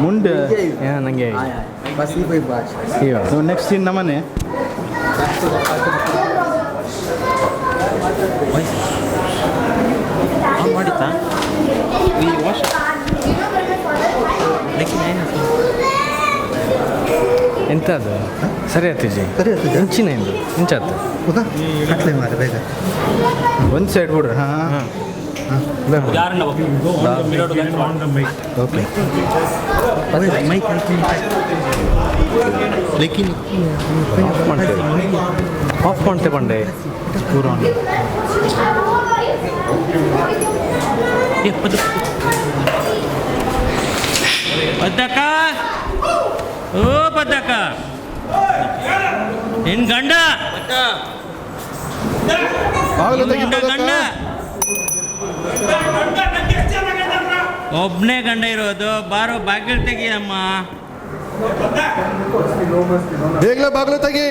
ಮುಂದೆ ನಂಗೆ ನೆಕ್ಸ್ಟ್ ಇನ್ ನಮ್ಮನೆ ಮಾಡಿತಾ ಎಂತ ಅದು ಸರಿ ಆಯ್ತು ಇಂಚಿನ ಇಂಚಾತು ಕಟ್ಲೆ ಮಾರ ಬೇಗ ಒಂದು ಸೈಡ್ ಬಿಡ್ರಿ ಹಾಂ ಓಕೆ ಆಫ್ ಮಾಡ್ತೆ ಬಂಡೆ ಪೂರ ಪದ್ದಕ್ಕ ಓ ಪದ್ದಕ್ಕ ನಿನ್ ಗಂಡ ಗಂಡ ಒಬ್ಬನೇ ಗಂಡ ಇರೋದು ಬಾರೋ ಬಾಗಿಲು ತೆಗಿಯಮ್ಮ ಬೇಗಲೇ ಬಾಗಿಲು ತೆಗಿ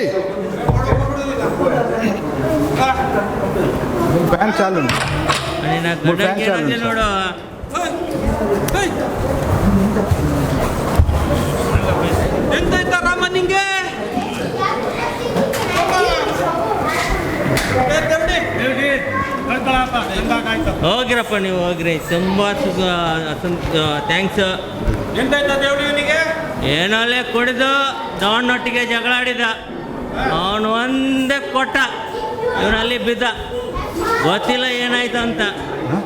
ಫ್ಯಾನ್ ಚಾಲು ನಿನ್ನ ಗಂಡ ನೋಡು ಎಂತ ರಾಮ ನಿಂಗೆ ಹೋಗಿರಪ್ಪ ನೀವು ಹೋಗ್ರಿ ತುಂಬ ಥ್ಯಾಂಕ್ಸ್. ಏನಲ್ಲೇ ಕುಡಿದು ದವಣ್ಣೊಟ್ಟಿಗೆ ಜಗಳಾಡಿದ, ಅವನು ಒಂದೇ ಕೊಟ್ಟ, ಇವನಲ್ಲಿ ಬಿದ್ದ, ಗೊತ್ತಿಲ್ಲ ಏನಾಯ್ತು ಅಂತ.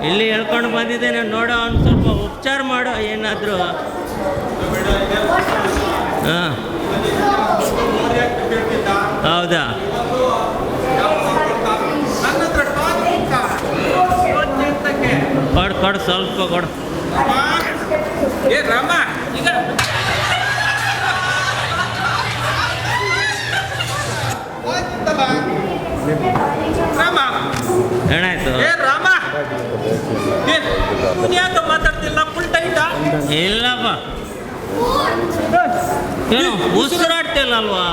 ಇಲ್ಲಿ ಹೇಳ್ಕೊಂಡು ಬಂದಿದ್ದೇನೆ, ನೋಡೋ ಅವ್ನು ಸ್ವಲ್ಪ ಉಪಚಾರ ಮಾಡೋ ಏನಾದರೂ. ಹಾಂ ಹೌದಾ? ಕೊಡು ಸ್ವಲ್ಪ ಕೊಡು. ಏನಾಯ್ತು? ಇಲ್ಲಪ್ಪ, ಏನು ಉಸಿರಾಡ್ತಿಲ್ಲಲ್ವಾ?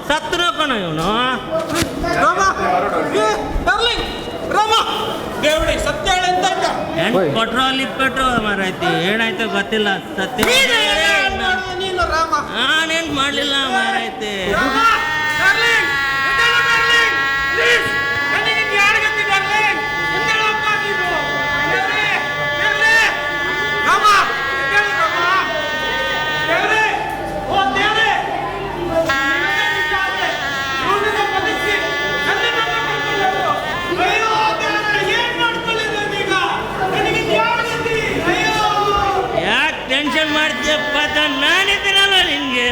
ಸತ್ರ ಕಣ ಇವನು. ಪೆಟ್ರೋಲ್ ಇಪ್ಪೆಟ್ರು ಮಾರಾಯ್ತಿ, ಏನಾಯ್ತು ಗೊತ್ತಿಲ್ಲ. ಸತ್ಯ ನಾನೇನು ಮಾಡಲಿಲ್ಲ ಮಾರಾಯ್ತಿ. ಟೆನ್ಷನ್ ಮಾಡ್ತೀಯಪ್ಪ, ನಾನಿದ್ದೀನಲ್ಲ ನಿನಗೆ.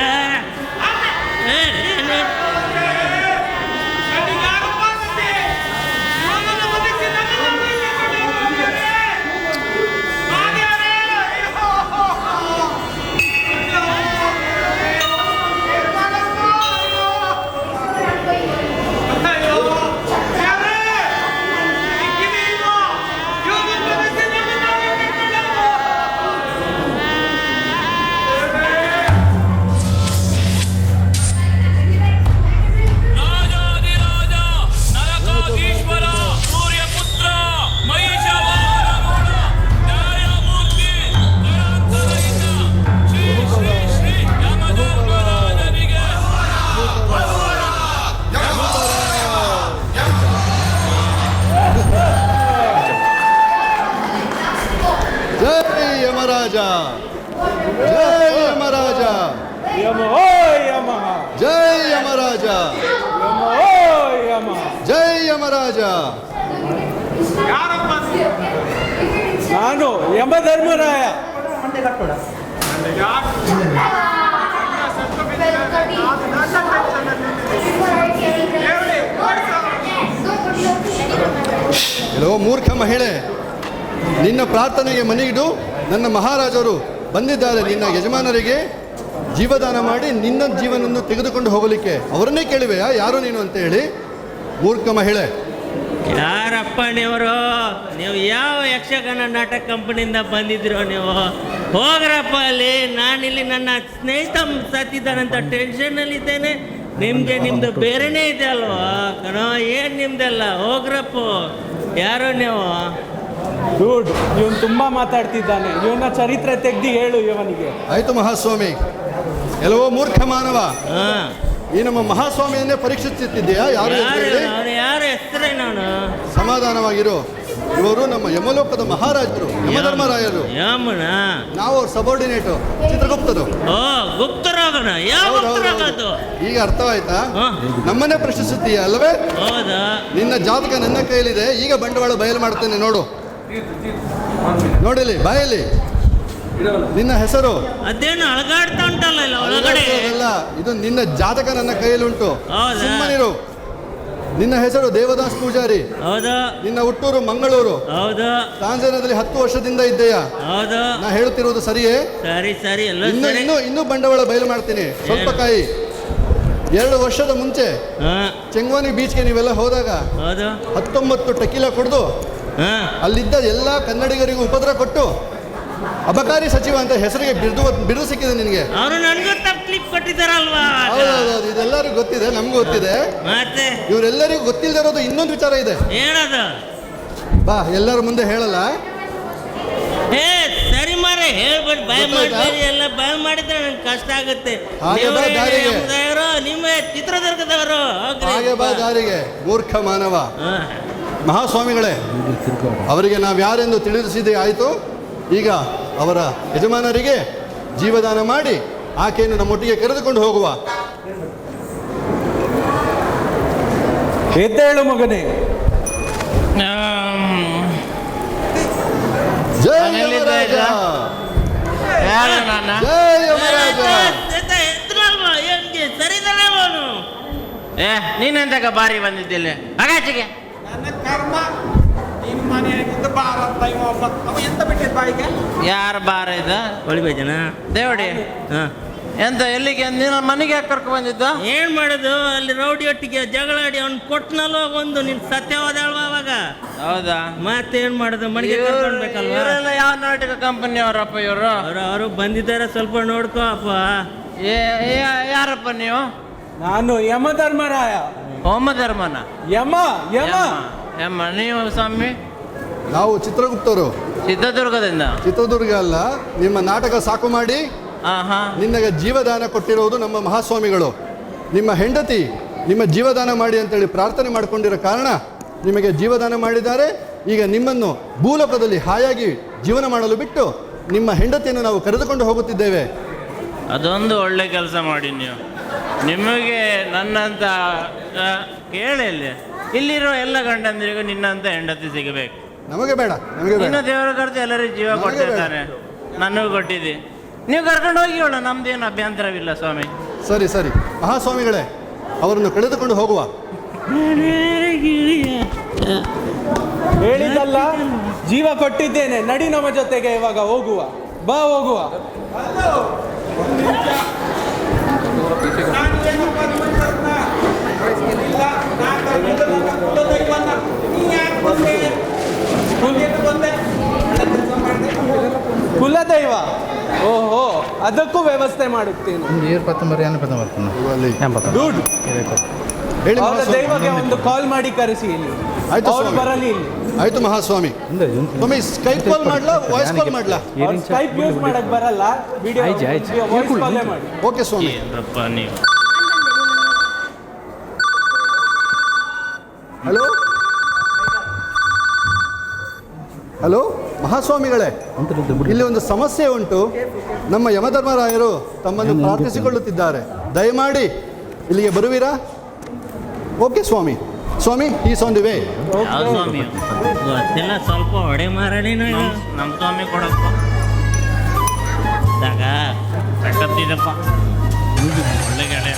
ಯಮರಾಜ ಜೈ ಯಮರಾಜ, ಜೈ ಯಮರಾಜ, ಜೈ ಯಮರಾಜ. ನಾನು ಯಮಧರ್ಮರಾಯ. ಎಲ್ಲೋ ಮೂರ್ಖ ಮಹಿಳೆ, ನಿನ್ನ ಪ್ರಾರ್ಥನೆಗೆ ಮನೆಗಿಡು. ನನ್ನ ಮಹಾರಾಜರು ಬಂದಿದ್ದಾರೆ ನಿನ್ನ ಯಜಮಾನರಿಗೆ ಜೀವದಾನ ಮಾಡಿ ನಿನ್ನ ಜೀವನವನ್ನು ತೆಗೆದುಕೊಂಡು ಹೋಗಲಿಕ್ಕೆ. ಅವರನ್ನೇ ಕೇಳುವೆಯಾ ಯಾರು ನೀನು ಅಂತ ಹೇಳಿ? ಮೂರ್ಖ ಮಹಿಳೆ, ಯಾರಪ್ಪ ನೀವರು? ನೀವು ಯಾವ ಯಕ್ಷಗಾನ ನಾಟಕ ಕಂಪನಿಯಿಂದ ಬಂದಿದ್ದೀರೋ ನೀವು? ಹೋಗ್ರಪ್ಪ ಅಲ್ಲಿ. ನಾನಿಲ್ಲಿ ನನ್ನ ಸ್ನೇಹಿತ ಸತ್ತಿದ್ದಾನಂತ ಟೆನ್ಷನ್ನಲ್ಲಿದ್ದೇನೆ. ನಿಮ್ಮದು ಬೇರೆನೇ ಇದೆ ಅಲ್ವಾ ಕಣೋ? ಏನು ನಿಮ್ದೆಲ್ಲ? ಹೋಗ್ರಪ್ಪ. ಯಾರೋ ನೀವು? ಡೂಡ್, ಇವನು ತುಂಬಾ ಮಾತಾಡ್ತಿದ್ದಾನೆ. ಇವನ ಚರಿತ್ರೆ ತೆಗ್ದು ಹೇಳು ಇವನಿಗೆ. ಆಯ್ತು ಮಹಾಸ್ವಾಮಿ. ಎಲ್ಲವೋ ಮೂರ್ಖ ಮಾನವ, ಹಾಂ, ಈ ನಮ್ಮ ಮಹಾಸ್ವಾಮಿಯನ್ನೇ ಪರೀಕ್ಷಿಸುತ್ತಿದ್ದೀಯಾ? ಯಾರು ಯಾರು ಹೆಸರೇ? ನಾನು ಸಮಾಧಾನವಾಗಿರು. ಇವರು ನಮ್ಮ ಯಮಲೋಕದ ಮಹಾರಾಜರು, ಯಮಧರ್ಮರಾಯರು. ಯಮನ? ನಾವು ಅವ್ರ ಸಬಾರ್ಡಿನೇಟು, ಚಿತ್ರಗುಪ್ತರು. ಓ, ಗುಪ್ತರಾಗನ? ಯಾವ ಗುಪ್ತರಾಗದು? ಈಗ ಅರ್ಥವಾಯ್ತಾ? ಹಾ. ನಮ್ಮನ್ನೇ ಪ್ರಶ್ನಿಸುತ್ತೀಯ ಅಲ್ಲವೇ? ಹೌದಾ? ನಿನ್ನ ಜಾತಕ ನನ್ನ ಕೈಯಲ್ಲಿದೆ. ಈಗ ಬಂಡವಾಳ ಬಯಲು ಮಾಡ್ತೇನೆ, ನೋಡು. ನೋಡಿಲಿ, ಬಾಯಲ್ಲಿ ನಿನ್ನ ಹೆಸರು. ಅದೇನು ಅಳಗಾಡ್ತಾ ಉಂಟಲ್ಲ ಇಲ್ಲ ಒಳಗಡೆ? ಅಲ್ಲ, ಇದು ನಿನ್ನ ಜಾತಕ ನನ್ನ ಕೈಯಲ್ಲಿ ಉಂಟು. ಹೌದಾ? ಸುಮ್ಮನಿರು. ನಿನ್ನ ಹೆಸರು ದೇವದಾಸ್ ಪೂಜಾರಿ. ಹೌದಾ? ನಿನ್ನ ಹುಟ್ಟೂರು ಮಂಗಳೂರು. ಹೌದಾ? ತಾಂಜಾನಿಯಾದಲ್ಲಿ 10 ವರ್ಷದಿಂದ ಇದ್ದೀಯಾ? ಹೌದಾ? ನಾ ಹೇಳುತ್ತಿರುವುದು ಸರಿಯೇ? ಸರಿ ಎಲ್ಲ ಇನ್ನು ಸರಿ. ಇನ್ನು ಇನ್ನೂ ಬಂಡವಾಳ ಬಯಲು ಮಾಡ್ತೀನಿ. ಸ್ವಲ್ಪ ಕಾಯಿ. 2 ವರ್ಷದ ಮುಂಚೆ ಹಾ. ಚೆಂಗ್ವಾನಿ ಬೀಚ್ಗೆ ನೀವೆಲ್ಲ ಹೋದಾಗ ಹೌದು. 19 ಟೆಕಿಲಾ ಕುಡಿದು ಹಾ. ಅಲ್ಲಿದ್ದ ಎಲ್ಲ ಕನ್ನಡಿಗರಿಗೂ ಉಪದ್ರ ಕೊಟ್ಟು ಅಬಕಾರಿ ಸಚಿವ ಅಂತ ಹೆಸರಿಗೆ ಬಿರುದು ಸಿಕ್ಕಿದೆ ನಿನಗೆ. ಅವರು ನನಗೂ ತಪ್ಪು ಕ್ಲಿಪ್ ಕೊಟ್ಟಿದ್ದಾರಲ್ವಾ? ಹೌದೌದು, ಇದೆಲ್ಲರಿಗೂ ಗೊತ್ತಿದೆ, ನಮ್ಗೂ ಗೊತ್ತಿದೆ. ಮತ್ತೆ ಇವರೆಲ್ಲರಿಗೂ ಗೊತ್ತಿಲ್ಲದೆ ಇರೋದು ಇನ್ನೊಂದು ವಿಚಾರ ಇದೆ. ಏನದು? ಬಾ, ಎಲ್ಲರ ಮುಂದೆ ಹೇಳಲ್ಲ. ಏ ಸರಿ ಮಾರೆ, ಹೇಳ್ಬಿಟ್ಟು ಭಯ ಗೊತ್ತಾಯ್ತಾ? ಮಾಡ್ಬೇಡಿ. ಎಲ್ಲ ಭಯ ಮಾಡಿದ್ರೆ ನನ್ಗೆ ಕಷ್ಟ ಆಗುತ್ತೆ. ಹಾಗೆ ಬಾ ದಾರಿಗೆ. ದೇವರೇ, ನಿಮ್ಮ ಚಿತ್ರದುರ್ಗದವರು. ಹಾಗೆ ಬಾ ದಾರಿಗೆ, ಮೂರ್ಖ ಮಾನವ. ಹಾ. ಮಹಾಸ್ವಾಮಿಗಳೇ, ಅವರಿಗೆ ನಾವು ಯಾರೆಂದು ತಿಳಿಸಿದೆ ಆಯಿತು. ಈಗ ಅವರ ಯಜಮಾನರಿಗೆ ಜೀವದಾನ ಮಾಡಿ ಆಕೆಯನ್ನು ನಮ್ಮೊಟ್ಟಿಗೆ ಕರೆದುಕೊಂಡು ಹೋಗುವ. ಎದ್ದೇಳು ಮಗನೇ. ಜಯ ಮನೆಯಲ್ಲಿದ್ದ ಯಮರಾಜ! ಯಾರು ನನ್ನ? ಜಯ ಯಮರಾಜ! ಎತ್ತರಲ್ವಾ? ಏನ್ಗೆ ಸರಿದಾನೆ ಅವನು? ಏ, ನೀನೆಂತಕ ಬಾರಿ ಬಂದಿದ್ದಿಲ್ಲ? ಹಾಗಾಚಿಗೆ ನನ್ನ ಕರ್ಮ ನಿಮ್ಮ ಮನೆಯಾಗಿದ್ದು ಬಾರ ಅಂತ ಇವ ಒಬ್ಬ. ಅವ ಎಂತ ಬಿಟ್ಟಿದ್ದ ಬಾಯಿಗೆ? ಯಾರು ಬಾರ ಇದ್ದ? ಹೊಳಿಬೇಜನ? ದೇವಡಿ, ಹಾಂ. ಎಂತ ಎಲ್ಲಿಗೆ? ನೀನು ಮನೆಗೆ ಯಾಕೆ ಕರ್ಕೊ ಬಂದಿದ್ದ? ಏನ್ ಮಾಡೋದು? ಅಲ್ಲಿ ರೌಡಿಯೊಟ್ಟಿಗೆ ಜಗಳಾಡಿ ಅವ್ನು ಕೊಟ್ಟನಲ್ವ ಒಂದು. ನಿನ್ ಸತ್ಯವಾದ ಅಲ್ವಾ ಅವಾಗ? ಹೌದಾ? ಮತ್ತೇನ್ ಮಾಡೋದು? ಮನೆಗೆ ಕರ್ಕೊಂಡ್ಬೇಕಲ್ವಾ? ಇವರೆಲ್ಲ ಯಾವ ನಾಟಕ ಕಂಪನಿಯವರಪ್ಪ ಇವರು? ಅವರು ಬಂದಿದ್ದಾರೆ, ಸ್ವಲ್ಪ ನೋಡ್ಕೋ ಅಪ್ಪ. ಯಾರಪ್ಪ ನೀವು? ನಾನು ಯಮಧರ್ಮರಾಯ. ಹೋಮ ಧರ್ಮನ? ಯಮ ಯಮ ಯಮ್ಮ. ನೀವು ಸ್ವಾಮಿ? ನಾವು ಚಿತ್ರಗುಪ್ತರು, ಚಿತ್ರದುರ್ಗದಿಂದ. ಚಿತ್ರದುರ್ಗ ಅಲ್ಲ. ನಿಮ್ಮ ನಾಟಕ ಸಾಕು ಮಾಡಿ ಹಾ. ನಿನಗೆ ಜೀವದಾನ ಕೊಟ್ಟಿರುವುದು ನಮ್ಮ ಮಹಾಸ್ವಾಮಿಗಳು. ನಿಮ್ಮ ಹೆಂಡತಿ ನಿಮ್ಮ ಜೀವದಾನ ಮಾಡಿ ಅಂತೇಳಿ ಪ್ರಾರ್ಥನೆ ಮಾಡಿಕೊಂಡಿರೋ ಕಾರಣ ನಿಮಗೆ ಜೀವದಾನ ಮಾಡಿದ್ದಾರೆ. ಈಗ ನಿಮ್ಮನ್ನು ಭೂಲೋಕದಲ್ಲಿ ಹಾಯಾಗಿ ಜೀವನ ಮಾಡಲು ಬಿಟ್ಟು ನಿಮ್ಮ ಹೆಂಡತಿಯನ್ನು ನಾವು ಕರೆದುಕೊಂಡು ಹೋಗುತ್ತಿದ್ದೇವೆ. ಅದೊಂದು ಒಳ್ಳೆ ಕೆಲಸ ಮಾಡಿ ನೀವು. ನಿಮಗೆ ನನ್ನಂತ ಕೇಳಿ ಇಲ್ಲಿರೋ ಎಲ್ಲ ಗಂಡಂದಿರಿಗೂ ನಿನ್ನಂತ ಹೆಂಡತಿ ಸಿಗಬೇಕು. ನಮಗೆ ಬೇಡ, ನಮಗೆ ಬೇಡ. ಇನ್ನು ದೇವರ ಕರೆದು ಎಲ್ಲರಿಗೂ ಜೀವ ನನಗೆ ಕೊಟ್ಟಿರ್ತಾನೆ, ನನಗೂ ಕೊಟ್ಟಿದ್ದಿ. ನೀವು ಕರ್ಕೊಂಡು ಹೋಗಿ ಹೇಳ, ನಮ್ದೇನು ಅಭ್ಯಂತರವಿಲ್ಲ ಸ್ವಾಮಿ. ಸರಿ ಸರಿ ಮಹಾಸ್ವಾಮಿಗಳೇ, ಅವರನ್ನು ಕಳೆದುಕೊಂಡು ಹೋಗುವ. ಹೇಳಿದಲ್ಲ, ಜೀವ ಕೊಟ್ಟಿದ್ದೇನೆ. ನಡಿ ನಮ್ಮ ಜೊತೆಗೆ, ಇವಾಗ ಹೋಗುವ. ಬಾ ಹೋಗುವ. ನಾನು ಏನು ಬಂದ್ಬಿಡ್ತಾರನ್ನ? ಇಲ್ಲ, ನಾನು ತಂದಿದ್ದು ನನ್ನ ಕುಲದೈವನ್ನ. ನೀ ಯಾಕೆ ಬಂದೆ? ಎಲ್ಲಿ ಬಂದೆ? ಒಳ್ಳೆ ಕೆಲಸ ಮಾಡಿದೆ. ಕುಲದೈವ? ಓಹೋ, ಅದಕ್ಕೂ ವ್ಯವಸ್ಥೆ ಮಾಡುತ್ತೇನೆ. ಅಲ್ಲಿ ಡೂಡ್, ಹೇಳಿ ಅವರ ಮಹಾಸ್ವಾಮಿ. ದೈವಗೆ ಒಂದು ಕಾಲ್ ಮಾಡಿ ಕರೆಸಿ ಇಲ್ಲಿ. ಆಯ್ತು ಅವ್ರು ಸ್ವಾಮಿ. ಬರಲಿ ಇಲ್ಲಿ. ಆಯ್ತು ಮಹಾಸ್ವಾಮಿ. ಸ್ವಾಮಿ, ಸ್ಕೈಪ್ ಕಾಲ್ ಮಾಡ್ಲಾ, ವಾಯ್ಸ್ ಕಾಲ್ ಮಾಡ್ಲಾ? ಅವ್ರು ಸ್ಕೈಪ್ ಯೂಸ್ ಮಾಡಕ್ ಬರಲ್ಲ, ವಿಡಿಯೋ ವಾಯ್ಸ್ ಕಾಲೇ ಮಾಡಿ. ಓಕೆ ಸ್ವಾಮಿ. ಏನಪ್ಪ ನೀವು? ಹಲೋ ಹಲೋ ಮಹಾಸ್ವಾಮಿಗಳೇ, ಇಲ್ಲಿ ಒಂದು ಸಮಸ್ಯೆ ಉಂಟು. ನಮ್ಮ ಯಮಧರ್ಮರಾಯರು ತಮ್ಮನ್ನು ಪ್ರಾರ್ಥಿಸಿಕೊಳ್ಳುತ್ತಿದ್ದಾರೆ. ದಯಮಾಡಿ ಇಲ್ಲಿಗೆ ಬರುವಿರಾ? Okay Swami. Swami, is on the way. ಯಾವ ಸ್ವಾಮಿ? ಗೊತ್ತಿಲ್ಲ, ಸ್ವಲ್ಪ ಹೊಡೆ ಮಾರಡಿ. ನಮ್ಮ ಸ್ವಾಮಿ ಕೊಡಪ್ಪ. ಕಟ್ಟತ್ತಿದಪ್ಪ, ಒಳ್ಳೆ ಗೆಳೆಯ.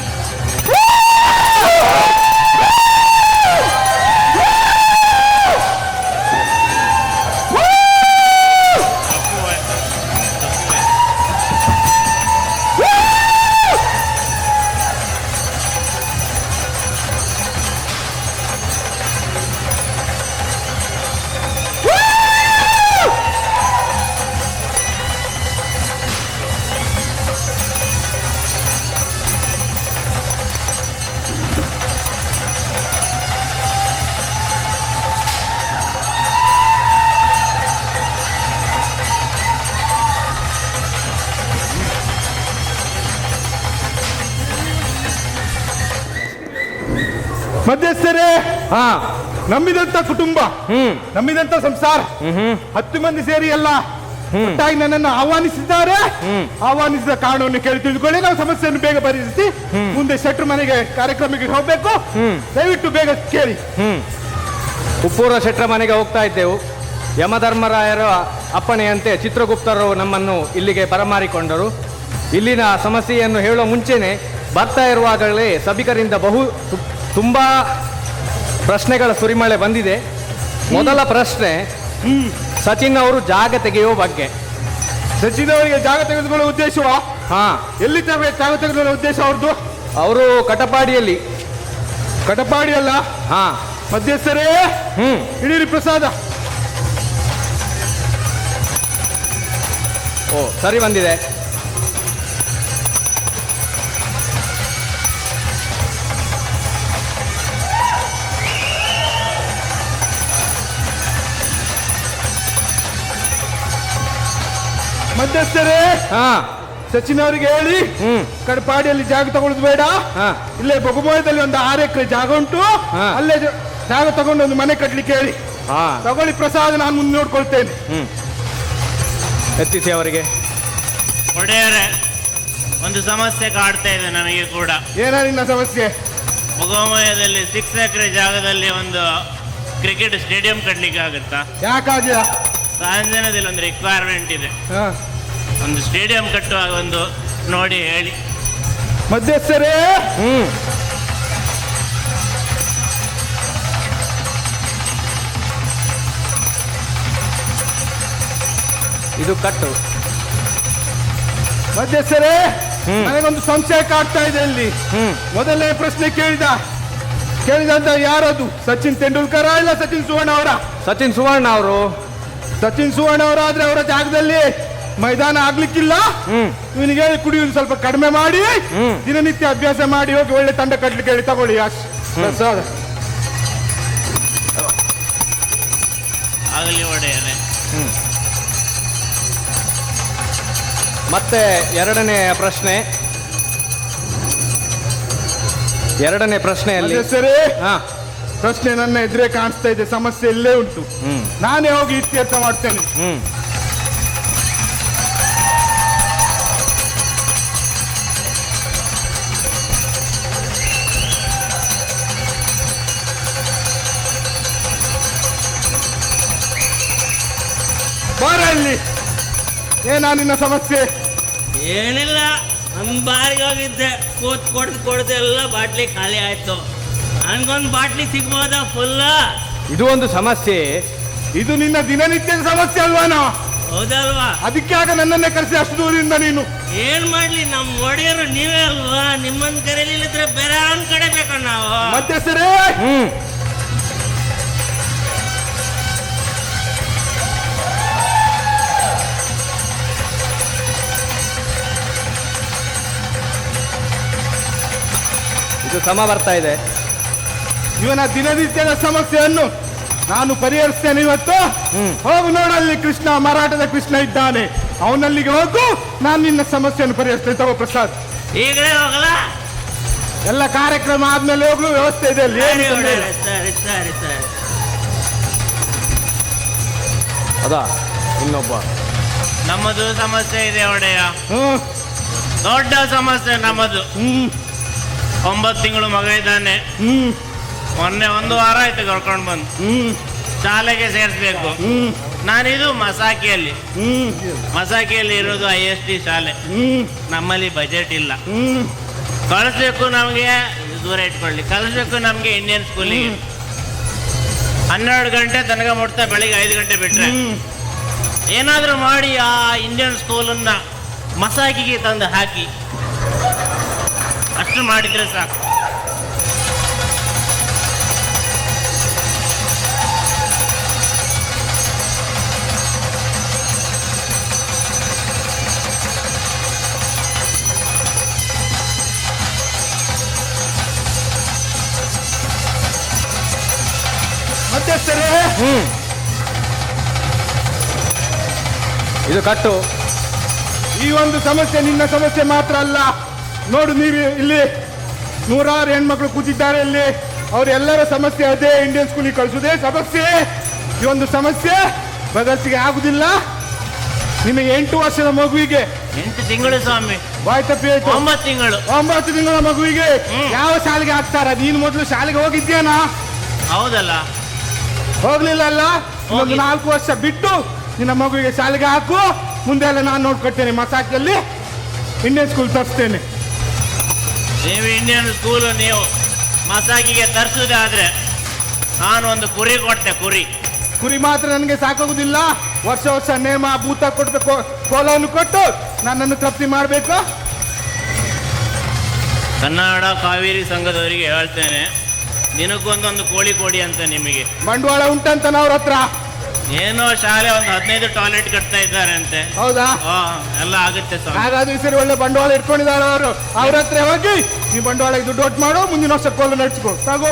ಮಧ್ಯಸ್ಥರೇ, ಹಾ ನಂಬಿದಂತ ಕುಟುಂಬ, ನಂಬಿದಂತ ಸಂಸಾರ, 10 ಮಂದಿ ಸೇರಿ ಎಲ್ಲ ಒಟ್ಟಾಗಿ ನನ್ನನ್ನು ಆಹ್ವಾನಿಸಿದ್ದಾರೆ. ಆಹ್ವಾನಿಸಿದ ಕಾರಣವನ್ನು ಕೇಳಿ ತಿಳಿದುಕೊಳ್ಳಿ. ನಾವು ಸಮಸ್ಯೆಯನ್ನು ಬೇಗ ಪರಿಹರಿಸಿ ಮುಂದೆ ಶೆಟ್ರು ಮನೆಗೆ ಕಾರ್ಯಕ್ರಮಕ್ಕೆ ಹೋಗ್ಬೇಕು. ದಯವಿಟ್ಟು ಬೇಗ ಕೇಳಿ. ಉಪ್ಪೂರ ಶೆಟ್ರ ಮನೆಗೆ ಹೋಗ್ತಾ ಇದ್ದೆವು. ಯಮಧರ್ಮರಾಯರ ಅಪ್ಪಣೆಯಂತೆ ಚಿತ್ರಗುಪ್ತರು ನಮ್ಮನ್ನು ಇಲ್ಲಿಗೆ ಬರಮಾರಿಕೊಂಡರು. ಇಲ್ಲಿನ ಸಮಸ್ಯೆಯನ್ನು ಹೇಳುವ ಮುಂಚೆನೆ ಬರ್ತಾ ಇರುವಾಗಲೇ ಸಭಿಕರಿಂದ ತುಂಬ ಪ್ರಶ್ನೆಗಳ ಸುರಿಮಳೆ ಬಂದಿದೆ. ಮೊದಲ ಪ್ರಶ್ನೆ, ಸಚಿನ್ ಅವರು ಜಾಗ ತೆಗೆಯುವ ಬಗ್ಗೆ. ಸಚಿನ್ ಅವರಿಗೆ ಜಾಗ ತೆಗೆದುಕೊಳ್ಳುವ ಉದ್ದೇಶವಾ? ಹಾ, ಎಲ್ಲಿ ಜಾಗ ತೆಗೆದುಕೊಳ್ಳುವ ಉದ್ದೇಶ ಅವ್ರದ್ದು? ಅವರು ಕಟಪಾಡಿಯಲ್ಲಿ. ಕಟಪಾಡಿ ಅಲ್ಲ? ಹಾ. ಮಧ್ಯಸ್ಥರೇ, ಹಿಡೀರಿ ಪ್ರಸಾದ. ಓ, ಸರಿ ಬಂದಿದೆ. ಮಧ್ಯಸ್ಥರೇ, ಹಾ, ಸಚಿನ್ ಅವರಿಗೆ ಹೇಳಿ ಕಡಪಾಡಿಯಲ್ಲಿ ಜಾಗ ತಗೊಳ್ಳೋದು ಬೇಡ. ಹಾ. ಇಲ್ಲೇ ಬೊಗುಮೋಯದಲ್ಲಿ ಒಂದು 6 ಎಕರೆ ಜಾಗ ಉಂಟು. ಹಾ. ಅಲ್ಲೇ ಜಾಗ ತಗೊಂಡು ಒಂದು ಮನೆ ಕಟ್ಲಿಕ್ಕೆ ಹೇಳಿ. ಹಾ, ತಗೊಳ್ಳಿ ಪ್ರಸಾದ, ನಾನು ಮುಂದೆ ನೋಡ್ಕೊಳ್ತೇನೆ. ಎತ್ತಿಸಿ ಅವರಿಗೆ. ಒಡೆಯರೆ, ಒಂದು ಸಮಸ್ಯೆ ಕಾಡ್ತಾ ಇದೆ ನನಗೆ ಕೂಡ. ಏನ ನಿನ್ನ ಸಮಸ್ಯೆ? ಮೊಗಮಯದಲ್ಲಿ 6 ಎಕರೆ ಜಾಗದಲ್ಲಿ ಒಂದು ಕ್ರಿಕೆಟ್ ಸ್ಟೇಡಿಯಂ ಕಟ್ಲಿಕ್ಕೆ ಆಗುತ್ತಾ? ಯಾಕಾಗಿಲ್ಲ? ಸಾಂಜನದಲ್ಲಿ ಒಂದು ರಿಕ್ವೈರ್ಮೆಂಟ್ ಇದೆ. ಒಂದು ಸ್ಟೇಡಿಯಂ ಕಟ್ಟುವ ಒಂದು ನೋಡಿ ಹೇಳಿ. ಮಧ್ಯಸ್ಥರೇ, ಇದು ಕಟ್ಟು. ಮಧ್ಯಸ್ಥರೇ, ನನಗೊಂದು ಸಂಶಯ ಕಾಡ್ತಾ ಇದೆ ಇಲ್ಲಿ. ಮೊದಲನೇ ಪ್ರಶ್ನೆ ಕೇಳಿದಂತ ಯಾರದು? ಸಚಿನ್ ತೆಂಡೂಲ್ಕರ ಇಲ್ಲ ಸಚಿನ್ ಸುವರ್ಣ ಅವರ? ಸಚಿನ್ ಸುವರ್ಣ ಅವರು. ಸಚಿನ್ ಸುವರ್ಣ ಅವರಾದ್ರೆ ಅವರ ಜಾಗದಲ್ಲಿ ಮೈದಾನ ಆಗ್ಲಿಕ್ಕಿಲ್ಲ. ಇವನಿಗೆ ಹೇಳಿ ಕುಡಿಯುವುದು ಸ್ವಲ್ಪ ಕಡಿಮೆ ಮಾಡಿ, ದಿನನಿತ್ಯ ಅಭ್ಯಾಸ ಮಾಡಿ ಹೋಗಿ ಒಳ್ಳೆ ತಂಡ ಕಟ್ಲಿಕ್ಕೆ ಹೇಳಿ. ತಗೊಳ್ಳಿ ಪ್ರಸಾದ. ಆಗಲಿ ಒಡೆಯರೆ. ಮತ್ತೆ ಎರಡನೇ ಪ್ರಶ್ನೆಯಲ್ಲಿ ಸರಿ, ಹಾ, ಪ್ರಶ್ನೆ ನನ್ನ ಎದುರೇ ಕಾಣಿಸ್ತಾ ಇದೆ. ಸಮಸ್ಯೆ ಇಲ್ಲೇ ಉಂಟು. ನಾನೇ ಹೋಗಿ ಇತ್ಯರ್ಥ ಮಾಡ್ತೇನೆ. ಬಾರ ಇಲ್ಲಿ. ಏನಾ ನಿನ್ನ ಸಮಸ್ಯೆ? ಏನಿಲ್ಲ, ನಮ್ಮ ಬಾರಿಗೆ ಹೋಗಿದ್ದೆ, ಕೊಡ್ದು ಎಲ್ಲ ಬಾಟ್ಲಿ ಖಾಲಿ ಆಯ್ತು. ನನ್ಗೊಂದು ಬಾಟ್ಲಿ ಸಿಗ್ಬೋದಾ ಫುಲ್ಲ? ಇದು ಒಂದು ಸಮಸ್ಯೆ. ಇದು ನಿನ್ನ ದಿನನಿತ್ಯದ ಸಮಸ್ಯೆ ಅಲ್ವಾನೋ? ಹೌದಲ್ವಾ? ಅದಕ್ಕೆ ಆಗ ನನ್ನನ್ನೇ ಕರೆಸಿ ಅಷ್ಟು ದೂರದಿಂದ ನೀನು. ಏನ್ ಮಾಡ್ಲಿ, ನಮ್ಮ ಒಡೆಯರು ನೀವೇ ಅಲ್ವಾ? ನಿಮ್ಮನ್ನ ಕರೀಲಿಲ್ಲದ್ರೆ ಬೇರೆ ಒಂದ್ ಕಡೆ ಬೇಕು ನಾವು. ಮಧ್ಯಸ್ಥರೇ, ಇದು ಸಮ ಬರ್ತಾ ಇದೆ. ಇವನ ದಿನನಿತ್ಯದ ಸಮಸ್ಯೆಯನ್ನು ನಾನು ಪರಿಹರಿಸ್ತೇನೆ ಇವತ್ತು. ಹೋಗು ನೋಡಲ್ಲಿ ಕೃಷ್ಣ, ಮಾರಾಟದ ಕೃಷ್ಣ ಇದ್ದಾನೆ, ಅವನಲ್ಲಿಗೆ ಹೋಗು. ನಾನು ನಿನ್ನ ಸಮಸ್ಯೆಯನ್ನು ಪರಿಹರಿಸ್ತೇನೆ. ತಗೋ ಪ್ರಸಾದ್. ಈಗಲೇ ಹೋಗಲ್ಲ? ಎಲ್ಲ ಕಾರ್ಯಕ್ರಮ ಆದ್ಮೇಲೆ ಹೋಗ್ಲು ವ್ಯವಸ್ಥೆ ಇದೆ ಅಲ್ಲಿ. ಏನು ತೊಂದ್ರೆ ಇಲ್ಲ. ಸರಿ ಸರಿ ಸರಿ. ಅದಾ ಇನ್ನೊಬ್ಬ. ನಮ್ಮದು ಸಮಸ್ಯೆ ಇದೆ ಒಡೆಯ, ದೊಡ್ಡ ಸಮಸ್ಯೆ ನಮ್ಮದು. 9 ತಿಂಗಳು ಮಗ ಇದ್ದಾನೆ. ಮೊನ್ನೆ 1 ವಾರ ಆಯ್ತು ಕರ್ಕೊಂಡು ಬಂದು ಶಾಲೆಗೆ ಸೇರಿಸ್ಬೇಕು. ನಾನಿದು ಮಸಾಕಿಯಲ್ಲಿ ಇರೋದು IST ಶಾಲೆ. ನಮ್ಮಲ್ಲಿ ಬಜೆಟ್ ಇಲ್ಲ. ಕಳಿಸ್ಬೇಕು ನಮಗೆ, ದೂರ ಇಟ್ಕೊಳ್ಳಿ, ಕಳಿಸ್ಬೇಕು ನಮಗೆ ಇಂಡಿಯನ್ ಸ್ಕೂಲಿಗೆ. 12 ಗಂಟೆ ತನಕ ಮುಟ್ತಾ ಬೆಳಿಗ್ಗೆ 5 ಗಂಟೆ ಬಿಟ್ರೆ. ಏನಾದರೂ ಮಾಡಿ ಆ ಇಂಡಿಯನ್ ಸ್ಕೂಲನ್ನ ಮಸಾಕಿಗೆ ತಂದು ಹಾಕಿ, ಅಷ್ಟು ಮಾಡಿದ್ರೆ ಸಾಕು. ಮಧ್ಯಸ್ಥರೇ, ಇದು ಕಟ್ಟು. ಈ ಒಂದು ಸಮಸ್ಯೆ ನಿನ್ನ ಸಮಸ್ಯೆ ಮಾತ್ರ ಅಲ್ಲ. ನೋಡು, ನೀವು ಇಲ್ಲಿ 100 ಹೆಣ್ಮಕ್ಳು ಕೂತಿದ್ದಾರೆ ಇಲ್ಲಿ. ಅವರೆಲ್ಲರ ಸಮಸ್ಯೆ ಅದೇ, ಇಂಡಿಯನ್ ಸ್ಕೂಲಿಗೆ ಕಳಿಸೋದೇ ಸಮಸ್ಯೆ. ಈ ಒಂದು ಸಮಸ್ಯೆ ಬದಲಿಸಿಗೆ ಆಗುದಿಲ್ಲ. ನಿಮಗೆ 8 ವರ್ಷದ ಮಗುವಿಗೆ 8 ತಿಂಗಳು ಸ್ವಾಮಿ, ಬಾಯ್ ತಪ್ಪಿ ಆಯ್ತು. 9 ತಿಂಗಳು. 9 ತಿಂಗಳ ಮಗುವಿಗೆ ಯಾವ ಶಾಲೆಗೆ ಹಾಕ್ತಾರ? ನೀನು ಮೊದಲು ಶಾಲೆಗೆ ಹೋಗಿದ್ಯಾನಾ? ಹೌದಲ್ಲ, ಹೋಗ್ಲಿಲ್ಲ ಅಲ್ಲ? ಇನ್ನೊಂದು 4 ವರ್ಷ ಬಿಟ್ಟು ನಿನ್ನ ಮಗುವಿಗೆ ಶಾಲೆಗೆ ಹಾಕು. ಮುಂದೆ ಎಲ್ಲ ನಾನು ನೋಡ್ಕೊಳ್ತೇನೆ. ಮಸಾಕಿಯಲ್ಲಿ ಇಂಡಿಯನ್ ಸ್ಕೂಲ್ ತರಿಸ್ತೇನೆ. ನೀವು ಇಂಡಿಯನ್ ಸ್ಕೂಲು ನೀವು ಮಸಾಕಿಗೆ ತರಿಸೋದಾದ್ರೆ ನಾನು ಒಂದು ಕುರಿ ಕೊಡ್ತೆ. ಕುರಿ ಮಾತ್ರ ನನಗೆ ಸಾಕಾಗುದಿಲ್ಲ. ವರ್ಷ ವರ್ಷ ನೇಮ ಭೂತ ಕೊಡ್ಬೇಕು, ಕೋಲವನ್ನು ಕೊಟ್ಟು ನನ್ನನ್ನು ತೃಪ್ತಿ ಮಾಡಬೇಕು. ಕನ್ನಡ ಕಾವೇರಿ ಸಂಘದವರಿಗೆ ಹೇಳ್ತೇನೆ, ದಿನಕ್ಕೊಂದೊಂದು ಕೋಳಿ ಕೊಡಿ ಅಂತ. ನಿಮಗೆ ಬಂಡವಾಳ ಉಂಟಂತ ಅವ್ರ ಹತ್ರ. ಏನೋ ಶಾಲೆ ಒಂದು 15 ಟಾಯ್ಲೆಟ್ ಕಟ್ತಾ ಇದ್ದಾರೆ ಅಂತೆ. ಹೌದಾ? ಎಲ್ಲ ಆಗುತ್ತೆ ಸ್ವಾಮಿ. ಹಾಗಾದ್ರೆ ಸರಿ, ಒಳ್ಳೆ ಬಂಡವಾಳ ಇಟ್ಕೊಂಡಿದ್ದಾರೆ ಅವರು. ಅವ್ರ ಹತ್ರ ಹೋಗಿ ಈ ಬಂಡವಾಳಕ್ಕೆ ದುಡ್ಡು ಒಟ್ಟು ಮಾಡು, ಮುಂದಿನ ವರ್ಷ ಕೋಲು ನಡೆಸ್ಕೊ. ತಗೋ.